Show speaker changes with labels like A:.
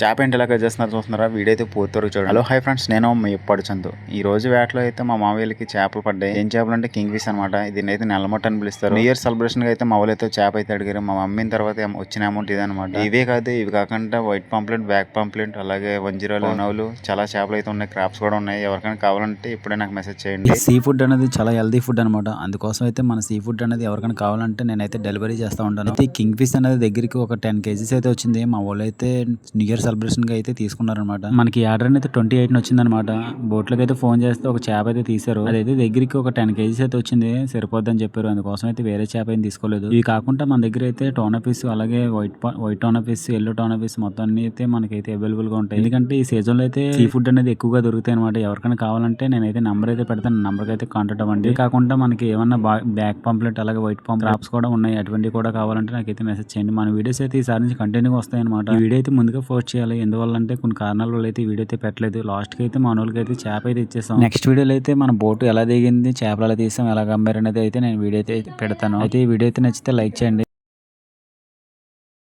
A: చేప ఏంటి ఇలాగ చేస్తున్నారు చూస్తున్నారా? వీడియో అయితే పూర్తి చూడండి. హలో హాయ్ ఫ్రెండ్స్, నేను మీ ఎప్పుడు చందు. ఈ రోజు వేటలో అయితే మా మామయ్యలకి చేపలు పడ్డాయి. ఏం చేపలు అంటే కింగ్ ఫిష్ అనమాట. దీన్ని అయితే నెలమొట్ట అని పిలుస్తారు. న్యూ ఇయర్ సెలబ్రేషన్ గా అయితే మా వాళ్ళు అయితే చేప అయితే అడిగారు. మా మమ్మీని తర్వాత వచ్చిన అమౌంట్ ఇది అనమాట. ఇవే కాదు, ఇవి కాకుండా వైట్ పాంప్లెట్, బ్యాక్ పాంప్లెట్, అలాగే వంజిరాలు, నవ్వులు, చాలా చేపలు అయితే ఉన్నాయి. క్రాప్స్ కూడా ఉన్నాయి. ఎవరికైనా కావాలంటే ఇప్పుడే నాకు మెసేజ్ చేయండి.
B: సీ ఫుడ్ అనేది చాలా హెల్దీ ఫుడ్ అనమాట. అందుకోసం అయితే మన సీ ఫుడ్ అనేది ఎవరికైనా కావాలంటే నేనైతే డెలివరీ చేస్తా ఉంటాను. అయితే కింగ్ ఫిష్ అనేది దగ్గరికి ఒక 10 kgs అయితే వచ్చింది. మా వాళ్ళు అయితే న్యూ ఇయర్ సెలబ్రేషన్ గా అయితే తీసుకున్నారనమాట. మనకి ఆర్డర్ అయితే 28 వచ్చిందనమాట. బోట్ లోకి అయితే ఫోన్ చేస్తే ఒక చేప అయితే తీసారు. అదైతే దగ్గరికి ఒక 10 kgs అయితే వచ్చింది. సరిపోద్దని చెప్పారు. అందుకోసం అయితే వేరే చేప ఏం తీసుకోలేదు. ఇవి కాకుండా మన దగ్గర అయితే టోనా ఫిష్, అలాగే white tuna fish, yellow tuna fish మొత్తం అన్ని అయితే మనకైతే అవైలబుల్ గా ఉంటాయి. ఎందుకంటే ఈ సీజన్ లో అయితే సీ ఫుడ్ అనేది ఎక్కువగా దొరుకుతాయి అనమాట. ఎవరికైనా కావాలంటే నేనైతే నంబర్ అయితే పెడతాను. నంబర్ అయితే కాంటాక్ట్ అవ్వండి. ఇది కాకుండా మనకి ఏమన్నా బ్యాక్ పాంప్లెట్, అలాగే వైట్ పాంప్ క్రాప్స్ కూడా ఉన్నాయి. అటువంటివి కూడా కావాలంటే నాకైతే మెసేజ్ చేయండి. మన వీడియోస్ అయితే ఈసారి నుంచి కంటిన్యూగా వస్తాయి అనమాట. ఈ వీడియో అయితే ముందుగా పోస్ట్ చేయాలి. ఎందువల్ల అంటే కొన్ని కారణాల వల్ల అయితే ఈ వీడియో అయితే పెట్టలేదు. లాస్ట్ కి అయితే మన వాళ్ళకి అయితే చేప అయితే ఇచ్చేసాం. నెక్స్ట్ వీడియోలో అయితే మన బోటు ఎలా దిగింది, చేపలు ఎలా తీసాం, ఎలా అమ్మారు అనేది అయితే నేను వీడియో అయితే పెడతాను. అయితే ఈ వీడియో అయితే నచ్చితే లైక్ చేయండి.